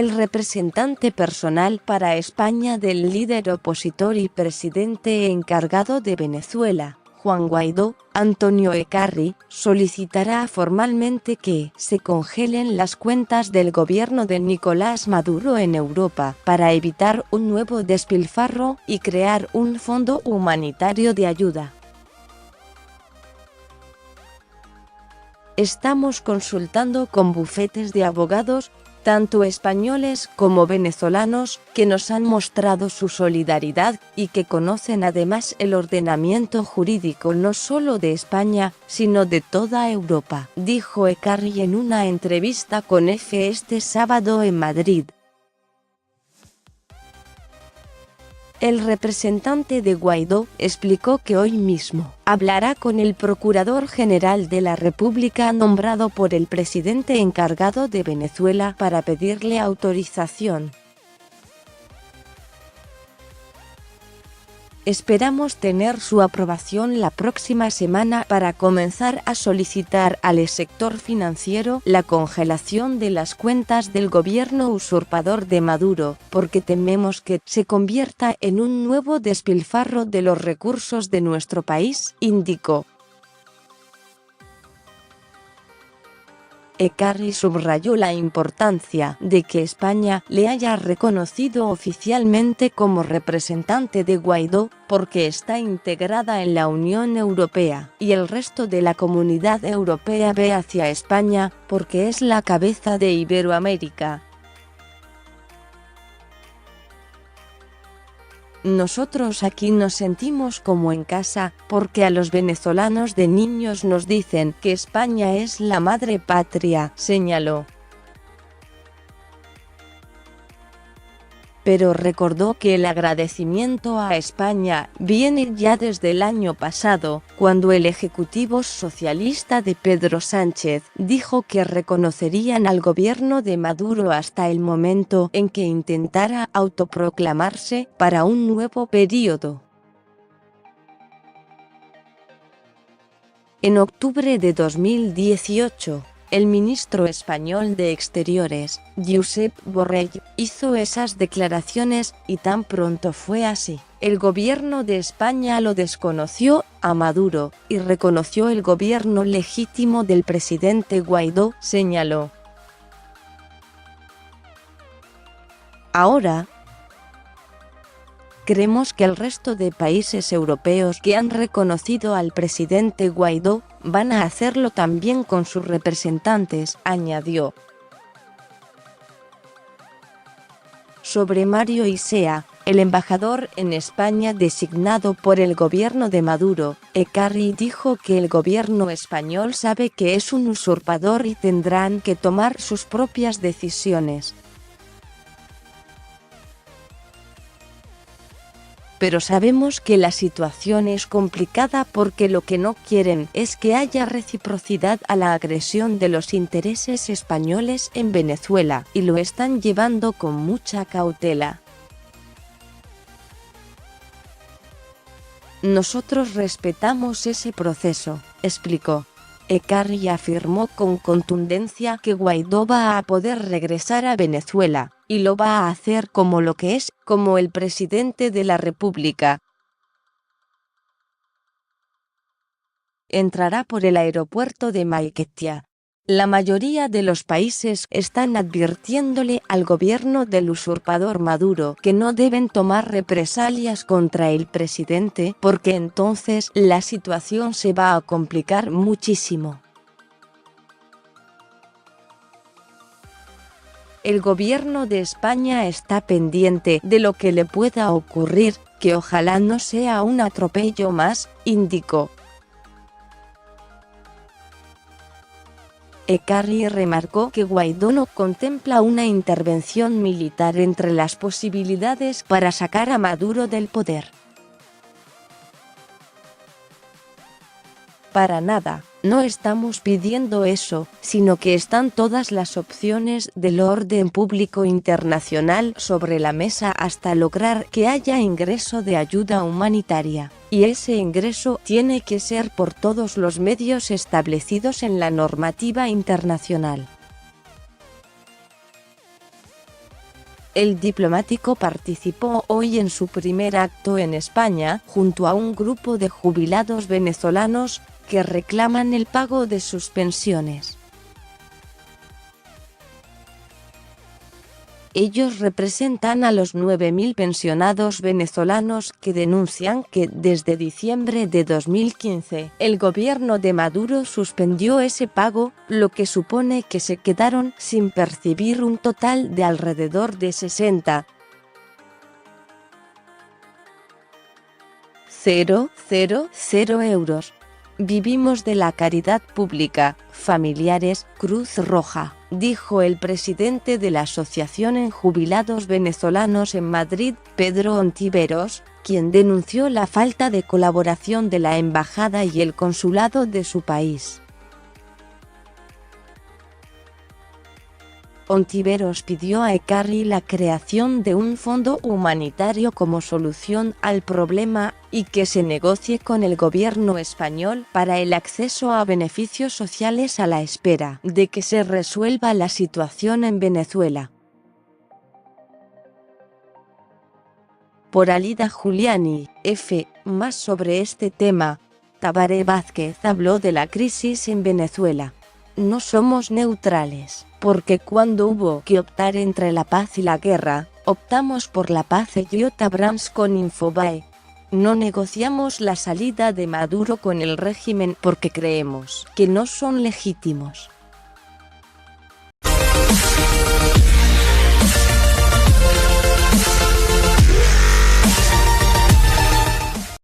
El representante personal para España del líder opositor y presidente encargado de Venezuela, Juan Guaidó, Antonio Eccarri, solicitará formalmente que se congelen las cuentas del gobierno de Nicolás Maduro en Europa para evitar un nuevo despilfarro y crear un fondo humanitario de ayuda. Estamos consultando con bufetes de abogados, tanto españoles como venezolanos, que nos han mostrado su solidaridad y que conocen además el ordenamiento jurídico no solo de España, sino de toda Europa, dijo Eccarri en una entrevista con EFE este sábado en Madrid. El representante de Guaidó explicó que hoy mismo hablará con el Procurador General de la República nombrado por el presidente encargado de Venezuela para pedirle autorización. Esperamos tener su aprobación la próxima semana para comenzar a solicitar al sector financiero la congelación de las cuentas del gobierno usurpador de Maduro, porque tememos que se convierta en un nuevo despilfarro de los recursos de nuestro país, indicó. Eccarri subrayó la importancia de que España le haya reconocido oficialmente como representante de Guaidó, porque está integrada en la Unión Europea, y el resto de la comunidad europea ve hacia España, porque es la cabeza de Iberoamérica. Nosotros aquí nos sentimos como en casa, porque a los venezolanos de niños nos dicen que España es la madre patria, señaló. Pero recordó que el agradecimiento a España viene ya desde el año pasado, cuando el Ejecutivo Socialista de Pedro Sánchez dijo que reconocerían al gobierno de Maduro hasta el momento en que intentara autoproclamarse para un nuevo período. En octubre de 2018, el ministro español de Exteriores, Josep Borrell, hizo esas declaraciones y tan pronto fue así. El gobierno de España lo desconoció a Maduro y reconoció el gobierno legítimo del presidente Guaidó, señaló. Ahora, creemos que el resto de países europeos que han reconocido al presidente Guaidó van a hacerlo también con sus representantes, añadió. Sobre Mario Isea, el embajador en España designado por el gobierno de Maduro, Eccarri dijo que el gobierno español sabe que es un usurpador y tendrán que tomar sus propias decisiones. Pero sabemos que la situación es complicada porque lo que no quieren es que haya reciprocidad a la agresión de los intereses españoles en Venezuela, y lo están llevando con mucha cautela. Nosotros respetamos ese proceso, explicó. Eccarri afirmó con contundencia que Guaidó va a poder regresar a Venezuela, y lo va a hacer como lo que es, como el presidente de la República. Entrará por el aeropuerto de Maiquetía. La mayoría de los países están advirtiéndole al gobierno del usurpador Maduro que no deben tomar represalias contra el presidente porque entonces la situación se va a complicar muchísimo. El gobierno de España está pendiente de lo que le pueda ocurrir, que ojalá no sea un atropello más, indicó. Eccarri remarcó que Guaidó no contempla una intervención militar entre las posibilidades para sacar a Maduro del poder. Para nada, no estamos pidiendo eso, sino que están todas las opciones del orden público internacional sobre la mesa hasta lograr que haya ingreso de ayuda humanitaria, y ese ingreso tiene que ser por todos los medios establecidos en la normativa internacional. El diplomático participó hoy en su primer acto en España, junto a un grupo de jubilados venezolanos, que reclaman el pago de sus pensiones. Ellos representan a los 9.000 pensionados venezolanos que denuncian que desde diciembre de 2015 el gobierno de Maduro suspendió ese pago, lo que supone que se quedaron sin percibir un total de alrededor de 60.000 euros. Vivimos de la caridad pública, familiares, Cruz Roja, dijo el presidente de la Asociación en Jubilados Venezolanos en Madrid, Pedro Ontiveros, quien denunció la falta de colaboración de la embajada y el consulado de su país. Ontiveros pidió a Ekarri la creación de un fondo humanitario como solución al problema, y que se negocie con el gobierno español para el acceso a beneficios sociales a la espera de que se resuelva la situación en Venezuela. Por Alida Juliani, F. Más sobre este tema, Tabaré Vázquez habló de la crisis en Venezuela. No somos neutrales, porque cuando hubo que optar entre la paz y la guerra, optamos por la paz. Eliot Abrams con Infobae. No negociamos la salida de Maduro con el régimen porque creemos que no son legítimos.